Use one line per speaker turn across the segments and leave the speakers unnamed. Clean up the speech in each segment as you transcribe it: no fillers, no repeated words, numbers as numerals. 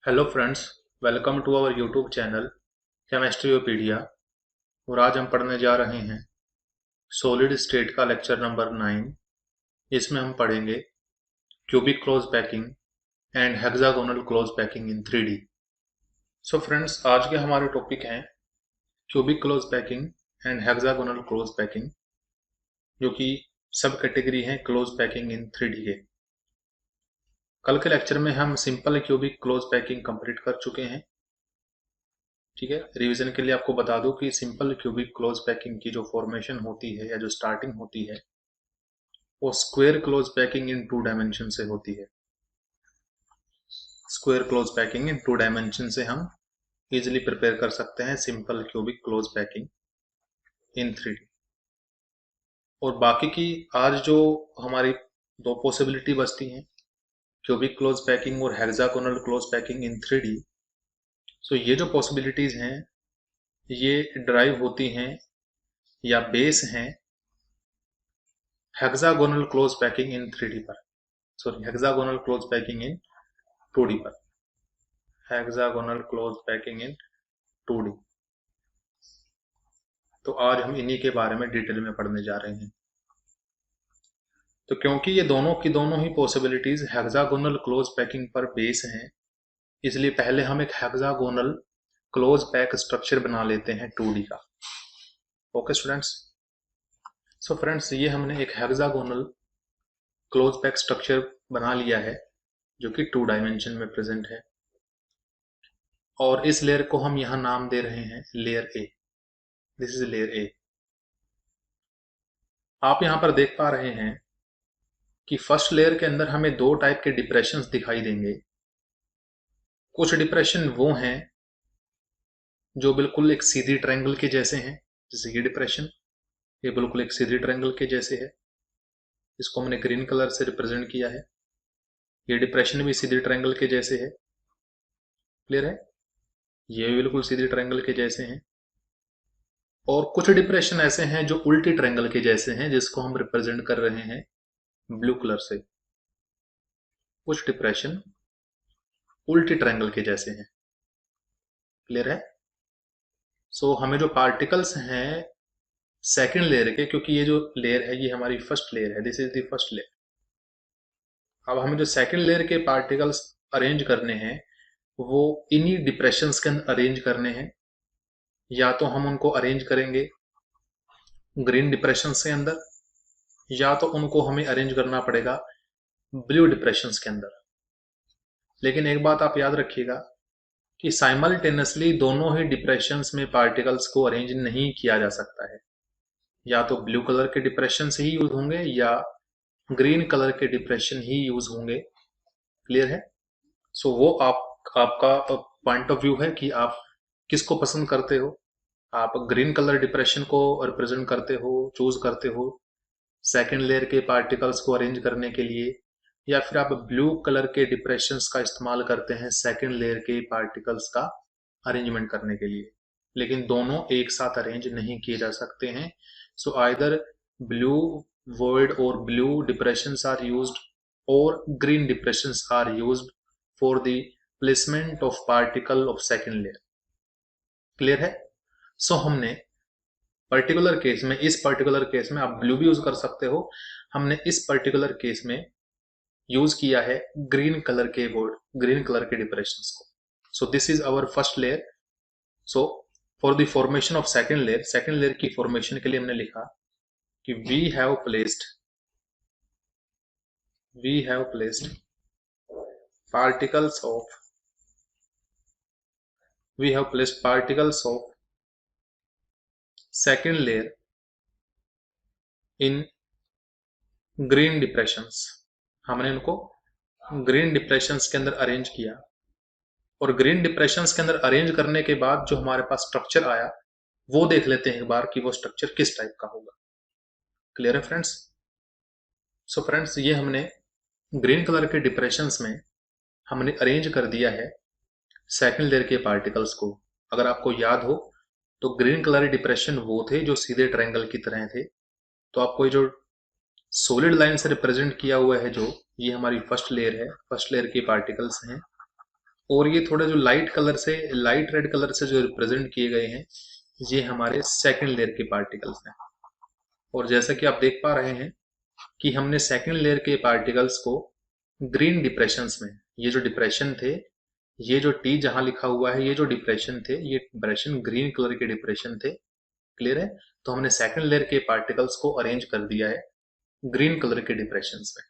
Hello friends, welcome to our YouTube channel Chemistryopedia. और आज हम पढ़ने जा रहे हैं सॉलिड स्टेट का लेक्चर नंबर 9। इसमें हम पढ़ेंगे cubic close packing and hexagonal close packing in 3D। So friends, आज के हमारे टॉपिक हैं cubic close packing and hexagonal close packing, जो कि सब कैटेगरी हैं क्लोज पैकिंग इन 3D के। कल के लेक्चर में हम simple cubic close packing complete कर चुके हैं। ठीक है, रिवीजन के लिए आपको बता दूं कि सिंपल क्यूबिक क्लोज पैकिंग की जो फॉर्मेशन होती है या जो स्टार्टिंग होती है वो स्क्वायर क्लोज पैकिंग इन 2 डायमेंशन से होती है। स्क्वायर क्लोज पैकिंग इन 2 डायमेंशन से हम इजीली प्रिपेयर कर सकते हैं simple cubic close packing in 3D। और बाकी की आज जो हमारी दो पॉसिबिलिटी बचती हैं, क्यूबिक क्लोज पैकिंग और hexagonal close packing in 3D। सो ये जो पॉसिबिलिटीज हैं ये ड्राइव होती हैं या बेस हैं hexagonal close packing in 3D पर, sorry hexagonal close packing in 2D पर। Hexagonal close packing in 2D। तो आज हम इन्हीं के बारे में डिटेल में पढ़ने जा रहे हैं। तो क्योंकि ये दोनों की दोनों ही पॉसिबिलिटीज हेक्सागोनल क्लोज पैकिंग पर बेस हैं, इसलिए पहले हम एक हेक्सागोनल क्लोज पैक स्ट्रक्चर बना लेते हैं 2D का। ओके स्टूडेंट्स, सो फ्रेंड्स, ये हमने एक हेक्सागोनल क्लोज पैक स्ट्रक्चर बना लिया है जो कि 2 डायमेंशन में प्रेजेंट है। और इस लेयर को हम यहां नाम दे रहे हैं layer A. This is layer A. आप यहां पर देख पा रहे हैं कि फर्स्ट लेयर के अंदर हमें दो टाइप के डिप्रेशंस दिखाई देंगे। कुछ डिप्रेशन वो हैं जो बिल्कुल एक सीधी ट्रायंगल के जैसे हैं, जैसे ये डिप्रेशन, ये बिल्कुल एक सीधी ट्रायंगल के जैसे है। इसको हमने ग्रीन कलर से रिप्रेजेंट किया है। ये डिप्रेशन भी सीधी ट्रायंगल के जैसे है। क्लियर है? ये भी बिल्कुल सीधी ट्रायंगल के जैसे हैं। और कुछ डिप्रेशन ऐसे हैं जो उल्टी ट्रायंगल के जैसे हैं, जिसको हम रिप्रेजेंट कर रहे हैं ब्लू कलर से। कुछ डिप्रेशन उल्टी ट्रायंगल के जैसे हैं। क्लियर है? सो हमें जो पार्टिकल्स हैं सेकंड लेयर के, क्योंकि ये जो लेयर है ये हमारी फर्स्ट लेयर है, this is the first layer. अब हमें जो सेकंड लेयर के पार्टिकल्स अरेंज करने हैं वो इन्हीं डिप्रेशंस के अंदर अरेंज करने हैं। या तो हम उनको अरेंज करेंगे ग्रीन डिप्रेशन के अंदर, या तो उनको हमें अरेंज करना पड़ेगा ब्लू डिप्रेशंस के अंदर। लेकिन एक बात आप याद रखिएगा कि साइमल्टेनियसली दोनों ही डिप्रेशंस में पार्टिकल्स को अरेंज नहीं किया जा सकता है। या तो ब्लू कलर के डिप्रेशन ही यूज होंगे या ग्रीन कलर के डिप्रेशन ही यूज होंगे। क्लियर है? सो वो आपका पॉइंट ऑफ व्यू है कि आप किसको पसंद करते हो। आप ग्रीन कलर डिप्रेशन को रिप्रेजेंट करते हो, चूज करते हो सेकेंड लेयर के पार्टिकल्स को अरेंज करने के लिए, या फिर आप ब्लू कलर के डिप्रेशंस का इस्तेमाल करते हैं सेकेंड लेयर के पार्टिकल्स का अरेंजमेंट करने के लिए। लेकिन दोनों एक साथ अरेंज नहीं किए जा सकते हैं। So either blue void or blue depressions are used or green depressions are used for the placement of particle of second layer। Clear है? सो हमने पर्टिकुलर केस में, इस पर्टिकुलर केस में आप ब्लू भी यूज कर सकते हो, हमने इस पर्टिकुलर केस में यूज किया है ग्रीन कलर के वर्ड, ग्रीन कलर के डिप्रेशंस को। So this is our first layer. So for the formation of second layer की फॉर्मेशन के लिए हमने लिखा कि we have placed particles of second layer in green depressions। हमने उनको ग्रीन डिप्रेशंस के अंदर अरेंज किया। और ग्रीन डिप्रेशंस के अंदर अरेंज करने के बाद जो हमारे पास स्ट्रक्चर आया वो देख लेते हैं एक बार कि वो स्ट्रक्चर किस टाइप का होगा। क्लियर है फ्रेंड्स? सो फ्रेंड्स, ये हमने ग्रीन कलर के डिप्रेशंस में हमने अरेंज कर दिया है सेकंड लेयर के पार्टिकल्स को। अगर आपको याद हो तो ग्रीन कलर डिप्रेशन वो थे जो सीधे ट्रायंगल की तरह थे। तो आपको ये जो सॉलिड लाइन से रिप्रेजेंट किया हुआ है, जो ये हमारी फर्स्ट लेयर है, फर्स्ट लेयर के पार्टिकल्स हैं। और ये थोड़ा जो लाइट रेड कलर से जो रिप्रेजेंट किए गए हैं, ये हमारे सेकंड लेयर के पार्टिकल्स हैं। और जैसा कि आप देख पा रहे हैं कि हमने सेकंड लेयर के पार्टिकल्स को ग्रीन डिप्रेशंस में, ये जो डिप्रेशन थे, ये जो टी जहां लिखा हुआ है, ये जो डिप्रेशन थे, ये डिप्रेशन ग्रीन कलर के डिप्रेशन थे। क्लियर है? तो हमने सेकंड लेयर के पार्टिकल्स को अरेंज कर दिया है ग्रीन कलर के डिप्रेशंस में।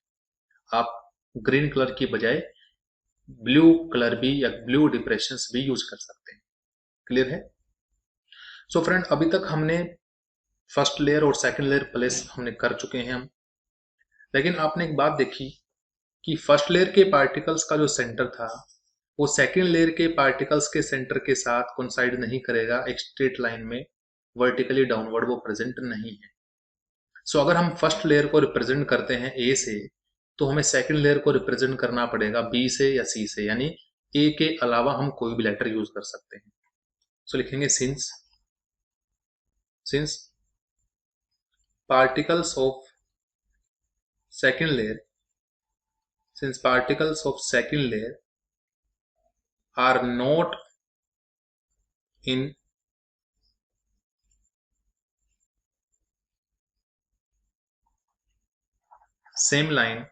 आप ग्रीन कलर की बजाय ब्लू कलर भी या ब्लू डिप्रेशंस भी यूज कर सकते हैं। क्लियर है? सो फ्रेंड, अभी तक हमने फर्स्ट लेयर और सेकंड लेयर प्लेस हमने कर चुके हैं हम। लेकिन आपने एक बात देखी कि फर्स्ट लेयर के पार्टिकल्स का जो सेंटर था, वो सेकंड लेयर के पार्टिकल्स के सेंटर के साथ कोइंसाइड नहीं करेगा, एक स्ट्रेट लाइन में वर्टिकली डाउनवर्ड वो प्रेजेंट नहीं है। सो अगर हम फर्स्ट लेयर को रिप्रेजेंट करते हैं ए से, तो हमें सेकंड लेयर को रिप्रेजेंट करना पड़ेगा बी से या सी से, यानी ए के अलावा हम कोई भी लेटर यूज कर सकते हैं। सो लिखेंगे since particles of second layer since particles of second layer are not in same line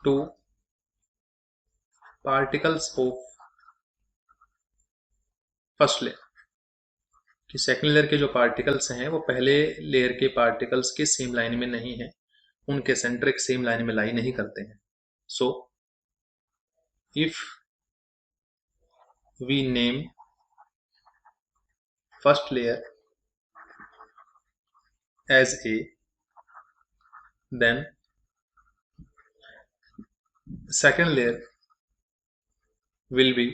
to particles of first layer, कि सेकंड लेयर के जो पार्टिकल्स हैं वो पहले लेयर के पार्टिकल्स के सेम लाइन में नहीं है, उनके सेंटर एक सेम लाइन में लाई नहीं करते हैं। So if we name first layer as A, then second layer will be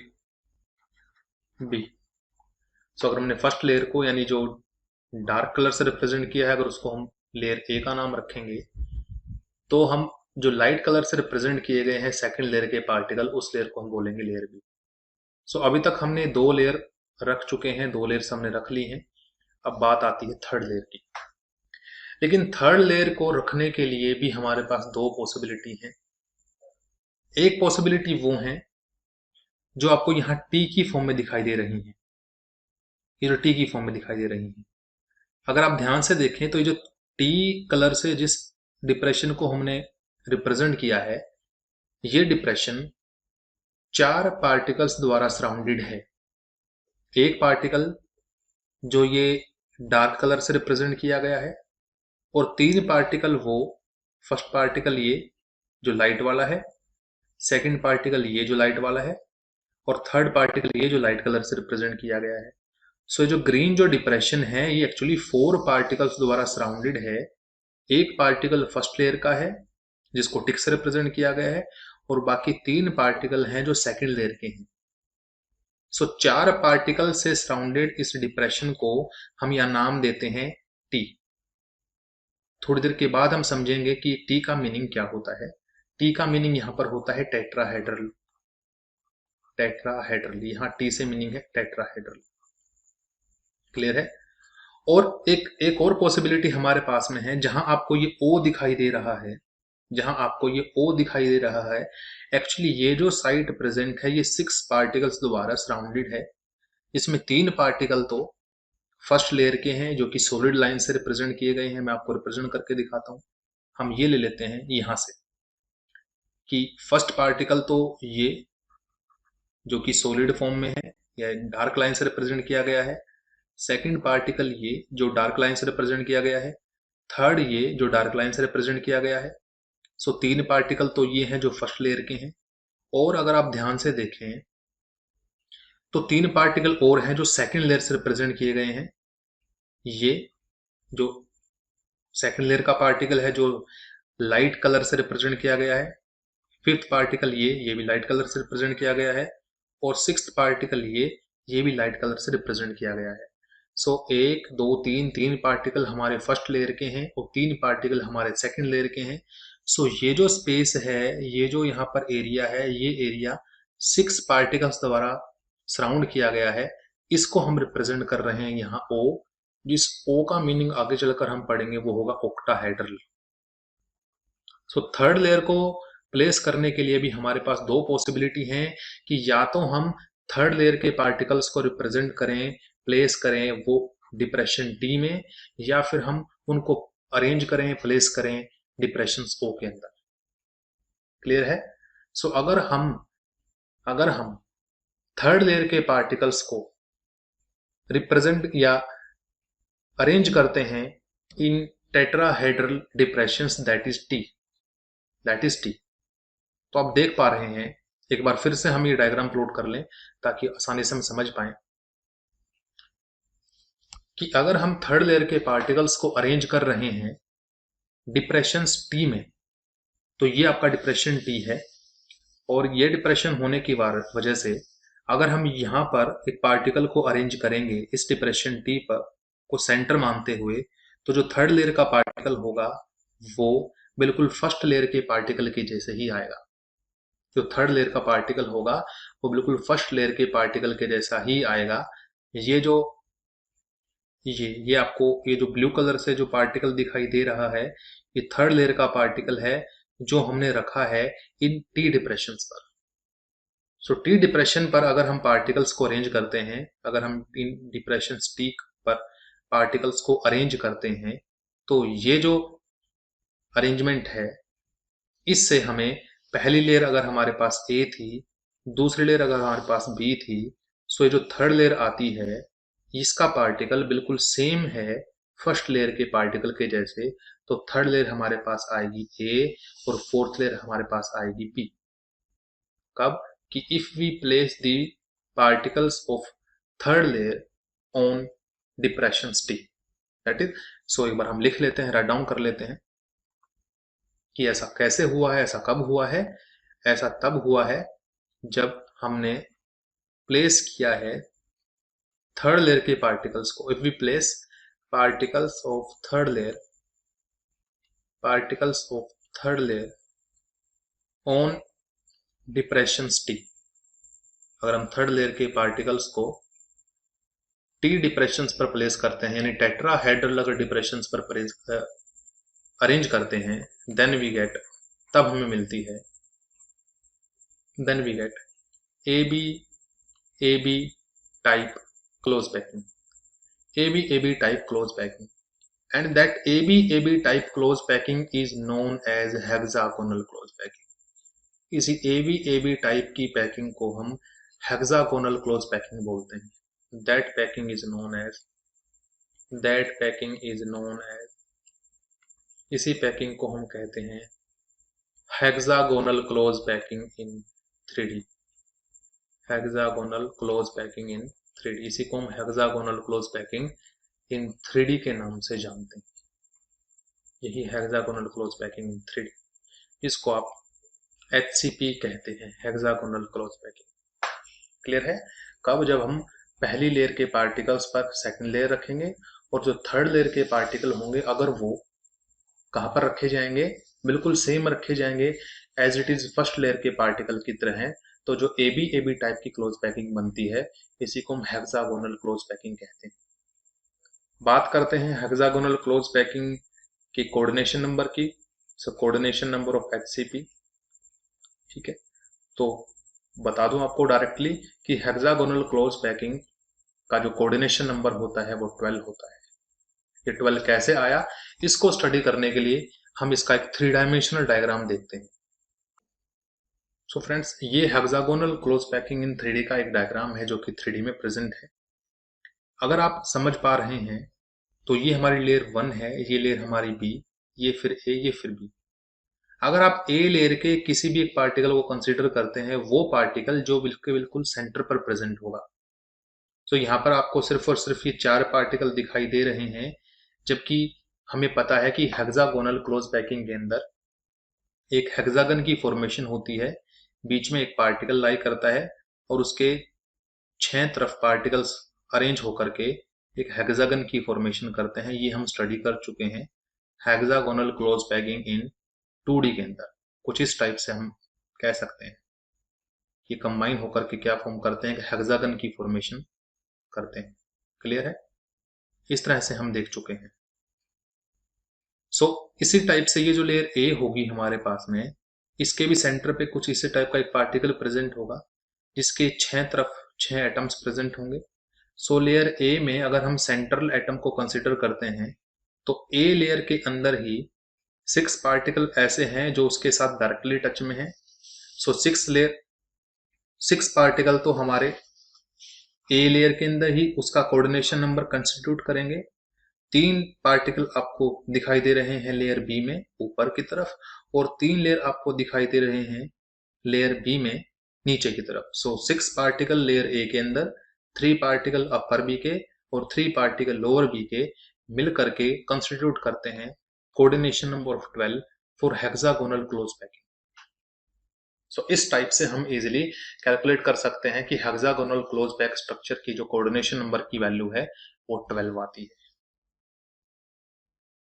B. So अगर हमने फर्स्ट लेयर को, यानी जो डार्क कलर से रिप्रेजेंट किया है, अगर उसको हम लेयर ए का नाम रखेंगे, तो हम जो लाइट कलर से रिप्रेजेंट किए गए हैं सेकंड लेयर के पार्टिकल, उस लेयर को हम बोलेंगे लेयर बी। सो अभी तक हमने दो लेयर रख चुके हैं, दो लेयर्स हमने रख ली हैं। अब बात आती है थर्ड लेयर की। लेकिन थर्ड लेयर को रखने के लिए भी हमारे पास दो पॉसिबिलिटी हैं। एक पॉसिबिलिटी वो है जो आपको यहाँ टी की फॉर्म में दिखाई दे रही है, ये जो टी की फॉर्म में दिखाई दे रही है। अगर आप ध्यान से देखें तो ये जो टी कलर से जिस डिप्रेशन को हमने रिप्रेजेंट किया है, ये डिप्रेशन चार पार्टिकल्स द्वारा सराउंडेड है। एक पार्टिकल जो ये डार्क कलर से रिप्रेजेंट किया गया है, और तीन पार्टिकल वो, फर्स्ट पार्टिकल ये जो लाइट वाला है, सेकंड पार्टिकल ये जो लाइट वाला है, और थर्ड पार्टिकल ये जो लाइट कलर से रिप्रेजेंट किया गया है। सो जो ग्रीन जो डिप्रेशन है, ये एक्चुअली फोर पार्टिकल्स द्वारा सराउंडेड है। एक पार्टिकल फर्स्ट लेयर का है जिसको टिक से रिप्रेजेंट किया गया है, और बाकी तीन पार्टिकल हैं जो सेकंड लेयर के हैं। सो चार पार्टिकल से सराउंडेड इस डिप्रेशन को हम यहां नाम देते हैं टी। थोड़ी देर के बाद हम समझेंगे कि टी का मीनिंग क्या होता है। टी का मीनिंग यहां पर होता है टेट्राहेड्रल। टेट्राहेड्रल, यहां टी से मीनिंग है टेट्राहेड्रल। क्लियर है? और एक और पॉसिबिलिटी हमारे पास में है, जहां आपको ये ओ दिखाई दे रहा है, जहां आपको ये ओ दिखाई दे रहा है, एक्चुअली ये जो साइट प्रेजेंट है, ये सिक्स पार्टिकल्स द्वारा सराउंडेड है। इसमें तीन पार्टिकल तो फर्स्ट लेयर के हैं जो कि सॉलिड लाइन से रिप्रेजेंट किए गए हैं। मैं आपको रिप्रेजेंट करके दिखाता हूं। हम ये ले लेते हैं यहां से कि फर्स्ट पार्टिकल तो ये जो कि सॉलिड फॉर्म में है या डार्क लाइन से रिप्रेजेंट किया गया है, सेकंड पार्टिकल ये जो डार्क लाइन से रिप्रेजेंट किया गया है, थर्ड ये जो डार्क लाइन से रिप्रेजेंट किया गया है। सो तीन पार्टिकल तो ये हैं जो फर्स्ट लेयर के हैं। और अगर आप ध्यान से देखें तो तीन पार्टिकल और हैं जो सेकंड लेयर से रिप्रेजेंट किए गए हैं। ये जो सेकंड लेयर का पार्टिकल है जो लाइट कलर से रिप्रेजेंट किया गया है, फिफ्थ पार्टिकल ये भी लाइट कलर से रिप्रेजेंट किया गया है, और सिक्स्थ पार्टिकल ये भी लाइट कलर से रिप्रेजेंट किया गया है। सो एक दो तीन, तीन पार्टिकल हमारे फर्स्ट लेयर के हैं और तीन पार्टिकल हमारे सेकंड लेयर के हैं। सो ये जो स्पेस है, ये जो यहाँ पर एरिया है, ये एरिया सिक्स पार्टिकल्स द्वारा सराउंड किया गया है। इसको हम रिप्रेजेंट कर रहे हैं यहाँ ओ, जिस ओ का मीनिंग आगे चलकर हम पढ़ेंगे वो होगा ऑक्टाहेड्रल। सो थर्ड लेयर को प्लेस करने के लिए भी हमारे पास दो पॉसिबिलिटी हैं कि या तो हम थर्ड लेयर के पार्टिकल्स को रिप्रेजेंट करें, प्लेस करें वो डिप्रेशन डी में, या फिर हम उनको अरेंज करें, प्लेस करें डिप्रेशन ओ के अंदर। क्लियर है? सो अगर हम थर्ड लेयर के पार्टिकल्स को रिप्रेजेंट या अरेंज करते हैं इन tetrahedral depressions that is T, तो आप देख पा रहे हैं, एक बार फिर से हम ये डायग्राम प्लॉट कर लें ताकि आसानी से हम समझ पाएं कि अगर हम थर्ड लेयर के पार्टिकल्स को अरेंज कर रहे हैं डिप्रेशन टी में, तो ये आपका डिप्रेशन टी है। और ये डिप्रेशन होने की वजह से अगर हम यहाँ पर एक पार्टिकल को अरेंज करेंगे इस डिप्रेशन टी पर को सेंटर मानते हुए, तो जो थर्ड लेयर का पार्टिकल होगा वो बिल्कुल फर्स्ट लेयर के पार्टिकल के जैसे ही आएगा। जो थर्ड लेयर का पार्टिकल होगा वो बिल्कुल फर्स्ट लेयर के पार्टिकल के जैसा ही आएगा। ये जो ये आपको ये जो ब्लू कलर से जो पार्टिकल दिखाई दे रहा है, ये थर्ड लेयर का पार्टिकल है जो हमने रखा है इन टी डिप्रेशन पर। सो टी डिप्रेशन पर अगर हम पार्टिकल्स को अरेंज करते हैं, अगर हम इन डिप्रेशन टी पर पार्टिकल्स को अरेंज करते हैं, तो ये जो अरेंजमेंट है इससे हमें पहली लेयर अगर हमारे पास ए थी, दूसरी लेयर अगर हमारे पास बी थी, सो ये जो थर्ड लेयर आती है इसका पार्टिकल बिल्कुल सेम है फर्स्ट लेयर के पार्टिकल के जैसे। तो थर्ड लेयर हमारे पास आएगी ए और फोर्थ लेयर हमारे पास आएगी बी। कब? कि if we place the particles of third layer on depression T, that is. So एक बार हम लिख लेते हैं, राइट डाउन कर लेते हैं कि ऐसा कैसे हुआ है, ऐसा कब हुआ है। ऐसा तब हुआ है जब हमने प्लेस किया है थर्ड लेयर के पार्टिकल्स को। If we place particles of third layer on depression T, अगर हम थर्ड लेयर के पार्टिकल्स को टी डिप्रेशन पर प्लेस करते हैं, यानी टेट्राहेड्रल अगर डिप्रेशन पर अरेंज करते हैं, देन वी गेट, तब हमें मिलती है, then we get A B type close packing, A B type close packing, and that AB type close packing is known as hexagonal close packing। इसी AB type की packing को हम hexagonal close packing बोलते हैं। that packing is known as, इसी packing को हम कहते हैं hexagonal close packing in 3D। Hexagonal close packing in 3D, इसी को हम hexagonal close packing in 3D के नाम से जानते हैं। यही hexagonal close packing in 3D, इसको आप HCP कहते हैं, हेक्सागोनल क्लोज पैकिंग। क्लियर है? कब? जब हम पहली लेयर के पार्टिकल्स पर सेकंड लेयर रखेंगे और जो थर्ड लेयर के पार्टिकल होंगे अगर वो कहां पर रखे जाएंगे, बिल्कुल सेम रखे जाएंगे as it is first layer के पार्टिकल की तरह है, तो जो AB टाइप की क्लोज पैकिंग बनती है इसी को हम हेक्सागोनल क्लोज पैकिंग कहते हैं। बात करते हैं हेक्सागोनल क्लोज पैकिंग की कोऑर्डिनेशन नंबर की। So coordination number of HCP, ठीक है, तो बता दूं आपको डायरेक्टली कि हेक्सागोनल क्लोज पैकिंग का जो कोऑर्डिनेशन नंबर होता है वो 12 होता है। ये 12 कैसे आया, इसको स्टडी करने के लिए हम इसका एक 3 डायमेंशनल डायग्राम देखते हैं। सो फ्रेंड्स, ये hexagonal close packing in 3D का एक डायग्राम है जो कि 3D में प्रेजेंट है। अगर आप समझ पा रहे हैं तो ये हमारी लेयर 1 है, ये लेयर हमारी बी, ये फिर ए, ये फिर बी। अगर आप ए लेयर के किसी भी एक पार्टिकल को कंसीडर करते हैं, वो पार्टिकल जो बिल्कुल सेंटर पर प्रेजेंट होगा। तो यहाँ पर आपको सिर्फ और सिर्फ ये 4 पार्टिकल दिखाई दे रहे हैं, जबकि हमें पता है कि हेक्सागोनल क्लोज पैकिंग के अंदर एक हेक्सागन की फॉर्मेशन होती है, बीच में एक पार्टिकल लाई करता है और उसके 6 तरफ पार्टिकल्स अरेंज होकर के एक हेक्सागन की फॉर्मेशन करते हैं। ये हम स्टडी कर चुके हैं hexagonal close packing in 2D के अंदर। कुछ इस टाइप से हम कह सकते हैं कि कंबाइन होकर के क्या फॉर्म करते हैं, हेक्सागन की फॉर्मेशन करते हैं। क्लियर है? इस तरह से हम देख चुके हैं। सो इसी टाइप से ये जो लेयर ए होगी हमारे पास में, इसके भी सेंटर पे कुछ इसी टाइप का एक पार्टिकल प्रेजेंट होगा जिसके 6 तरफ 6 एटम्स प्रेजेंट होंगे। सो लेयर ए में अगर हम सेंट्रल एटम को कंसिडर करते हैं तो ए लेयर के अंदर ही 6 पार्टिकल ऐसे हैं जो उसके साथ डायरेक्टली टच में हैं। सो 6 पार्टिकल तो हमारे ए लेयर के अंदर ही उसका कोऑर्डिनेशन नंबर कंस्टिट्यूट करेंगे। 3 पार्टिकल आपको दिखाई दे रहे हैं लेयर बी में ऊपर की तरफ, और 3 लेयर आपको दिखाई दे रहे हैं लेयर बी में नीचे की तरफ। सो 6 पार्टिकल लेयर ए के अंदर, 3 पार्टिकल अपर बी के और 3 पार्टिकल लोअर बी के मिल करके कंस्टिट्यूट करते हैं coordination number of 12 for hexagonal close packing. So इस टाइप से हम इजीली कैलकुलेट कर सकते हैं कि हेक्सागोनल क्लोज पैक स्ट्रक्चर की जो कोऑर्डिनेशन नंबर की वैल्यू है वो 12 आती है।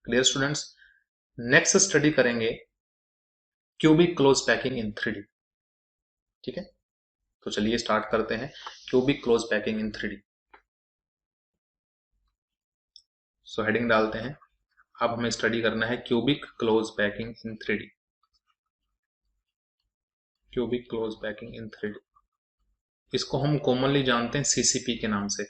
Clear students? नेक्स्ट स्टडी करेंगे cubic close packing in 3D। ठीक है, तो चलिए स्टार्ट करते हैं cubic close packing in 3D। So heading डालते हैं, अब हमें स्टडी करना है cubic close packing in 3D। Cubic close packing in 3D, इसको हम कॉमनली जानते हैं सीसीपी के नाम से।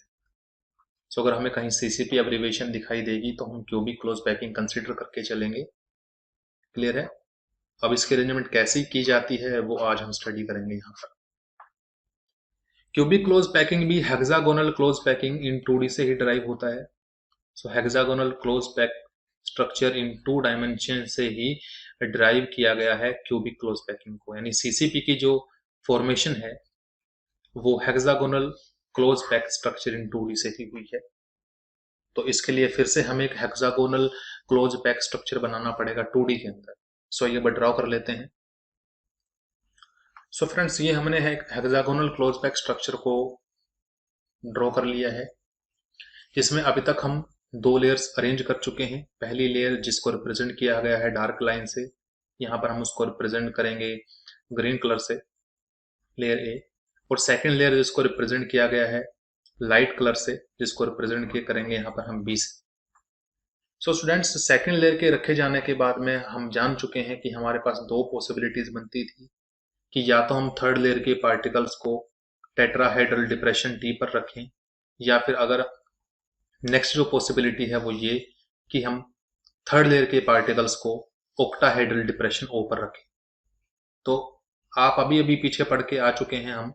सो अगर हमें कहीं सीसीपी एब्रिविएशन दिखाई देगी तो हम क्यूबिक क्लोज पैकिंग कंसीडर करके चलेंगे। क्लियर है? अब इसकी अरेंजमेंट कैसी की जाती है वो आज हम स्टडी करेंगे यहाँ पर। क्यूबिक क्लोज पैकिंग भी hexagonal close packing in 2D से ही ड्राइव होता है। So hexagonal close pack structure in 2 dimension से ही ड्राइव किया गया है क्यूबिक क्लोज पैकिंग को, यानी सीसीपी की जो फॉर्मेशन है वो हेक्सागोनल क्लोज पैक स्ट्रक्चर इन 2D से ही हुई है। तो इसके लिए फिर से हमें एक हेक्सागोनल क्लोज पैक स्ट्रक्चर बनाना पड़ेगा 2D के अंदर। सो ये ड्रॉ कर लेते हैं। सो फ्रेंड्स, ये हमने एक हेक्सागोनल क्लोज पैक स्ट्रक्चर को ड्रॉ कर लिया है, जिसमें अभी तक हम 2 लेयर्स अरेंज कर चुके हैं। पहली लेयर जिसको रिप्रेजेंट किया गया है डार्क लाइन से, यहाँ पर हम उसको रिप्रेजेंट करेंगे ग्रीन कलर से, लेयर ए। और सेकेंड लेयर जिसको रिप्रेजेंट किया गया है लाइट कलर से, जिसको रिप्रेजेंट करेंगे यहाँ पर हम बी से। सो स्टूडेंट्स, सेकेंड लेयर के रखे जाने के बाद में हम जान चुके हैं कि हमारे पास 2 पॉसिबिलिटीज बनती थी कि या तो हम थर्ड लेयर के पार्टिकल्स को टेट्राहेड्रल डिप्रेशन टी पर रखें, या फिर अगर नेक्स्ट जो पॉसिबिलिटी है वो ये कि हम थर्ड लेयर के पार्टिकल्स को ऑक्टाहेड्रल डिप्रेशन ओ पर रखें। तो आप अभी अभी पीछे पढ़ के आ चुके हैं हम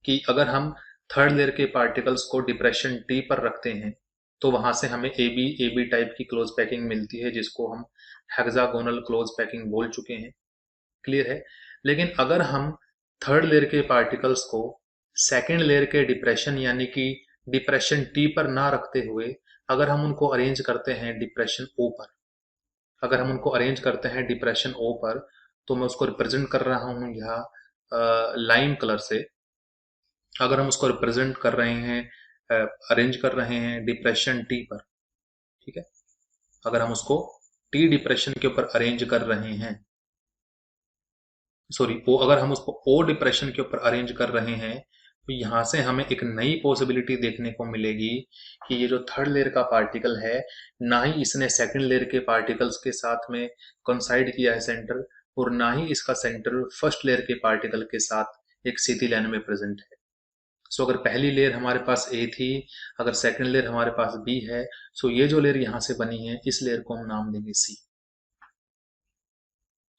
कि अगर हम थर्ड लेयर के पार्टिकल्स को डिप्रेशन टी पर रखते हैं तो वहां से हमें ए बी टाइप की क्लोज पैकिंग मिलती है, जिसको हम हेक्सागोनल क्लोज पैकिंग बोल चुके हैं। क्लियर है? लेकिन अगर हम थर्ड लेयर के पार्टिकल्स को सेकेंड लेयर के डिप्रेशन यानी कि डिप्रेशन टी पर ना रखते हुए अगर हम उनको अरेंज करते हैं डिप्रेशन ओ पर, अगर हम उनको अरेंज करते हैं डिप्रेशन ओ पर, तो मैं उसको रिप्रेजेंट कर रहा हूं यहाँ लाइम कलर से। अगर हम उसको रिप्रेजेंट कर रहे हैं, अरेंज कर रहे हैं डिप्रेशन टी पर, ठीक है, अगर हम उसको टी डिप्रेशन के ऊपर अरेंज कर रहे हैं, सॉरी ओ, अगर हम उसको ओ डिप्रेशन के ऊपर अरेंज कर रहे हैं, तो यहां से हमें एक नई पॉसिबिलिटी देखने को मिलेगी कि ये जो थर्ड लेयर का पार्टिकल है, ना ही इसने सेकंड लेयर के पार्टिकल्स के साथ में कंसाइड किया है सेंटर, और ना ही इसका सेंटर फर्स्ट लेयर के पार्टिकल के साथ एक सीधी लाइन में प्रेजेंट है। सो अगर पहली लेयर हमारे पास ए थी, अगर सेकंड लेयर हमारे पास बी है, सो ये जो लेयर यहां से बनी है इस लेयर को हम नाम देंगे सी।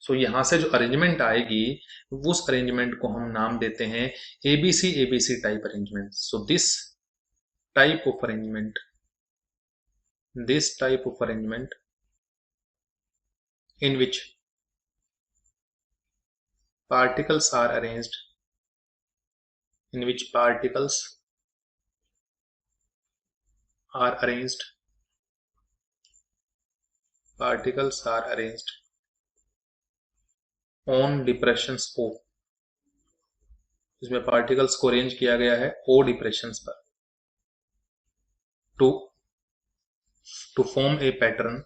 सो यहां से जो अरेंजमेंट आएगी उस अरेंजमेंट को हम नाम देते हैं ABC type arrangement. So this type of arrangement, in which particles are arranged, in which particles are arranged on depressions O, इसमें पार्टिकल्स को अरेंज किया गया है ओ डिप्रेशंस पर, टू फॉर्म ए पैटर्न,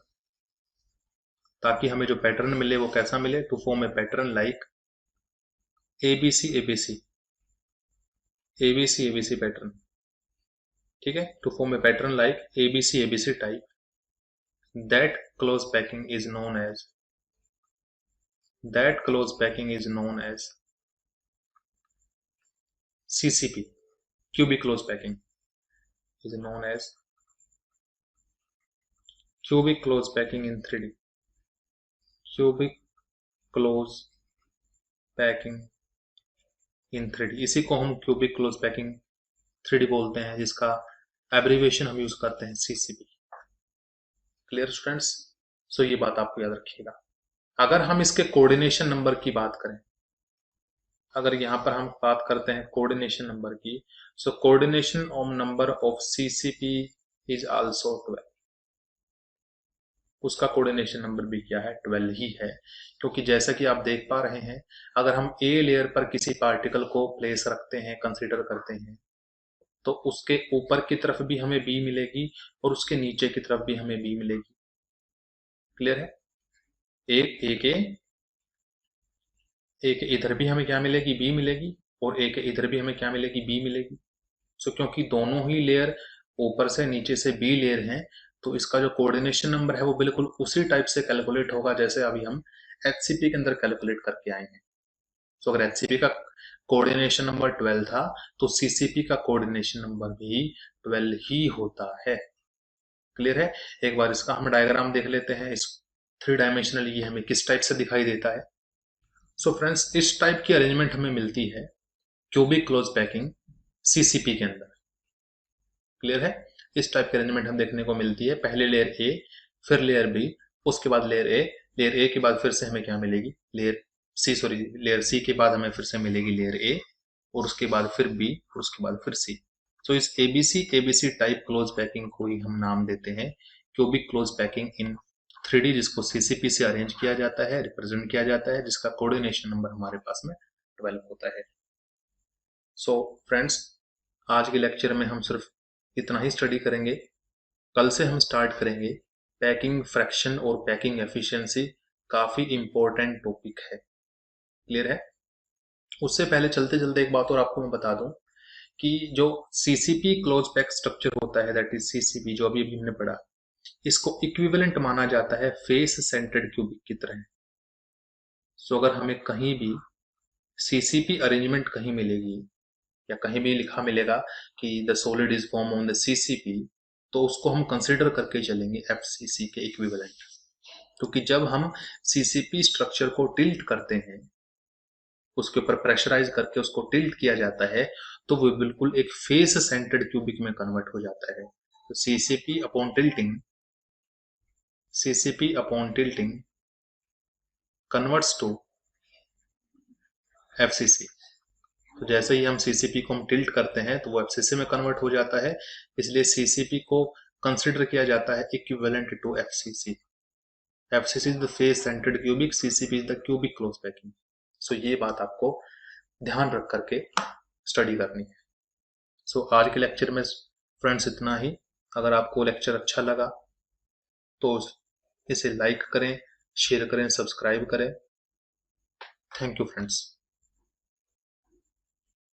ताकि हमें जो पैटर्न मिले वो कैसा मिले, to form a pattern like ABC pattern. ठीक है, to form a pattern like ABC type That close packing is known as CCP. Cubic close packing is known as cubic close packing in 3D. Cubic close packing in 3D, इसी को हम cubic close packing 3D बोलते हैं, जिसका abbreviation हम use करते हैं CCP। Clear students? सो ये बात आपको याद रखिएगा। अगर हम इसके कोऑर्डिनेशन नंबर की बात करें, अगर यहां पर हम बात करते हैं कोऑर्डिनेशन नंबर की, so coordination of number of CCP is also 12। उसका कोऑर्डिनेशन नंबर भी क्या है? 12 ही है। क्योंकि जैसा कि आप देख पा रहे हैं, अगर हम ए लेयर पर किसी पार्टिकल को प्लेस रखते हैं, कंसीडर करते हैं, तो उसके ऊपर की तरफ भी हमें बी मिलेगी और उसके नीचे की तरफ भी हमें बी मिलेगी। क्लियर है? एक इधर भी हमें क्या मिलेगी? बी मिलेगी, और एक इधर भी हमें क्या मिलेगी? बी मिलेगी। सो क्योंकि दोनों ही लेयर ऊपर से नीचे से बी लेयर हैं, तो इसका जो कोऑर्डिनेशन नंबर है वो बिल्कुल उसी टाइप से कैलकुलेट होगा जैसे अभी हम HCP के अंदर कैलकुलेट करके आए हैं। सो अगर HCP का कोऑर्डिनेशन नंबर 12 था, तो CCP का कोऑर्डिनेशन नंबर भी 12 ही होता है। क्लियर है? एक बार इसका हम डायग्राम देख लेते हैं, इस 3 डायमेंशनल ये हमें किस टाइप से दिखाई देता है। सो फ्रेंड्स, इस टाइप की अरेंजमेंट हमें मिलती है क्यूबिक क्लोज पैकिंग CCP के अंदर। क्लियर है? इस टाइप की अरेंजमेंट हम देखने को मिलती है। पहले लेयर ए, फिर लेयर बी, उसके बाद लेयर ए, लेयर ए के बाद फिर से हमें क्या मिलेगी? लेयर सी के बाद हमें फिर से मिलेगी लेयर ए, और उसके बाद फिर बी, और उसके बाद फिर सी। तो इस एबीसी टाइप क्लोज पैकिंग को ही हम नाम देते हैं cubic close packing in 3D, जिसको CCP से अरेंज किया जाता है, रिप्रेजेंट किया जाता है, जिसका कोऑर्डिनेशन नंबर हमारे पास में 12 होता है। सो फ्रेंड्स, आज के लेक्चर में हम सिर्फ इतना ही स्टडी करेंगे। कल से हम स्टार्ट करेंगे पैकिंग फ्रैक्शन और पैकिंग एफिशिएंसी। काफी इंपॉर्टेंट टॉपिक है। क्लियर है? उससे पहले चलते चलते एक बात और आपको मैं बता दूं कि जो CCP क्लोज पैक स्ट्रक्चर होता है, दैट इज CCP, जो अभी हमने पढ़ा, इसको इक्विवेलेंट माना जाता है फेस सेंटर्ड क्यूबिक की तरह। सो अगर हमें कहीं भी CCP अरेंजमेंट कहीं मिलेगी, या कहीं भी लिखा मिलेगा कि the solid is form on the CCP, तो उसको हम कंसिडर करके चलेंगे FCC के इक्विवेलेंट। क्योंकि जब हम CCP स्ट्रक्चर को टिल्ट करते हैं, उसके ऊपर प्रेशराइज करके उसको टिल्ट किया जाता है, तो वो बिल्कुल एक फेस सेंटर्ड क्यूबिक में कन्वर्ट हो जाता है। तो CCP upon tilting converts to FCC। तो जैसे ही हम CCP को हम टिल्ट करते हैं, तो वो FCC में कन्वर्ट हो जाता है। इसलिए CCP को कंसिडर किया जाता है equivalent to FCC। FCC is the face centred cubic, CCP is the cubic close packing. So ये बात आपको ध्यान रख करके स्टडी करनी है। सो आज के लेक्चर में फ्रेंड्स इतना ही। अगर आपको लेक्चर अच्छा लगा तो इसे लाइक करें, शेयर करें, सब्सक्राइब करें। Thank you friends.